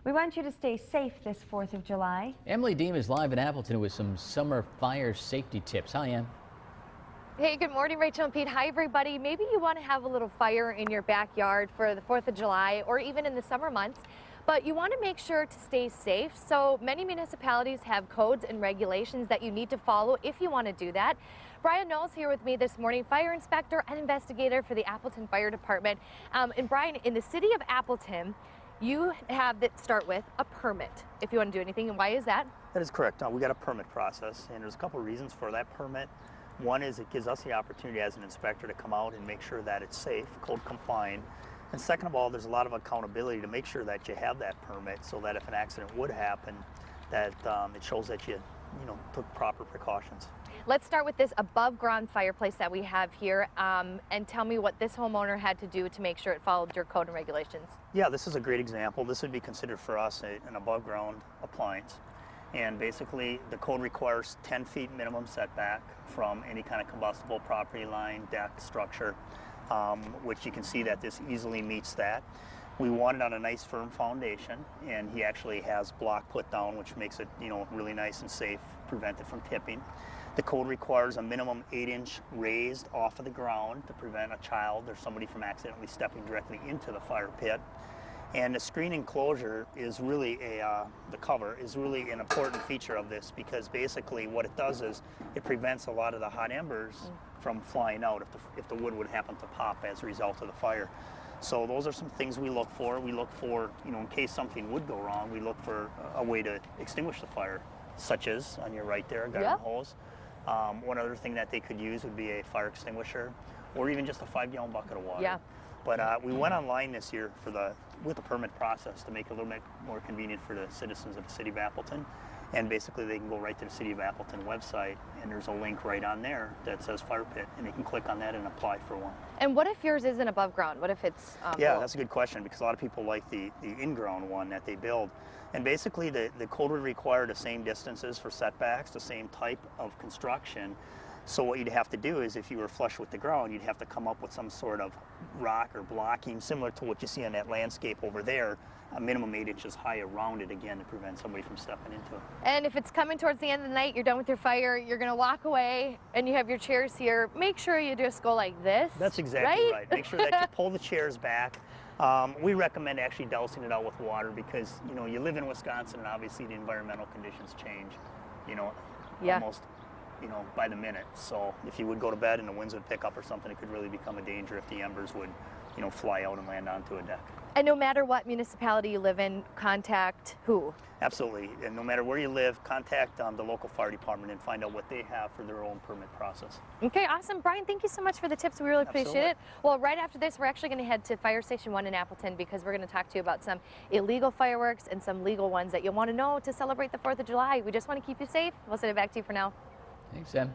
We want you to stay safe this 4th of July. Emily Deem is live in Appleton with some summer fire safety tips. Hi, Em. Hey, good morning, Rachel and Pete. Hi, everybody. Maybe you want to have a little fire in your backyard for the 4th of July or even in the summer months, but you want to make sure to stay safe. So many municipalities have codes and regulations that you need to follow if you want to do that. Brian Knowles here with me this morning, fire inspector and investigator for the Appleton Fire Department. And Brian, in the city of Appleton, you have that start with a permit if you want to do anything. And why is that? That is correct. We got a permit process, and there's a couple of reasons for that permit. One is it gives us the opportunity as an inspector to come out and make sure that it's safe, code compliant. And second of all, there's a lot of accountability to make sure that you have that permit so that if an accident would happen, that it shows that you took proper precautions. Let's start with this above ground fireplace that we have here, and tell me what this homeowner had to do to make sure it followed your code and regulations. Yeah, this is a great example. This would be considered for us an above ground appliance. And basically the code requires 10 feet minimum setback from any kind of combustible property line, deck, structure, which you can see that this easily meets that. We want it on a nice firm foundation, and he actually has block put down, which makes it really nice and safe, prevent it from tipping. The code requires a minimum 8-inch raised off of the ground to prevent a child or somebody from accidentally stepping directly into the fire pit. And the screen enclosure is really the cover is really an important feature of this, because basically what it does is it prevents a lot of the hot embers from flying out if the wood would happen to pop as a result of the fire. So those are some things we look for. We look for, in case something would go wrong, we look for a way to extinguish the fire, such as on your right there, a garden hose. One other thing that they could use would be a fire extinguisher, or even just a 5-gallon bucket of water. Yeah. But we went online this year with the permit process to make it a little bit more convenient for the citizens of the city of Appleton. And basically they can go right to the City of Appleton website, and there's a link right on there that says fire pit, and they can click on that and apply for one. And what if yours isn't above ground? What if it's yeah, that's a good question, because a lot of people like the in-ground one that they build. And basically the code would require the same distances for setbacks, the same type of construction. So what you'd have to do is, if you were flush with the ground, you'd have to come up with some sort of rock or blocking similar to what you see on that landscape over there, a minimum 8 inches high around it, again, to prevent somebody from stepping into it. And if it's coming towards the end of the night, you're done with your fire, you're going to walk away, and you have your chairs here, make sure you just go like this. That's exactly right. Make sure that you pull the chairs back. We recommend actually dousing it out with water, because you live in Wisconsin, and obviously the environmental conditions change almost by the minute. So if you would go to bed and the winds would pick up or something, it could really become a danger if the embers would fly out and land onto a deck. And no matter what municipality you live in, contact who? Absolutely. And no matter where you live, contact the local fire department and find out what they have for their own permit process. Okay, awesome. Brian, thank you so much for the tips. We really appreciate it. Well, right after this, we're actually going to head to Fire Station 1 in Appleton, because we're going to talk to you about some illegal fireworks and some legal ones that you'll want to know to celebrate the 4th of July. We just want to keep you safe. We'll send it back to you for now. Thanks, Em.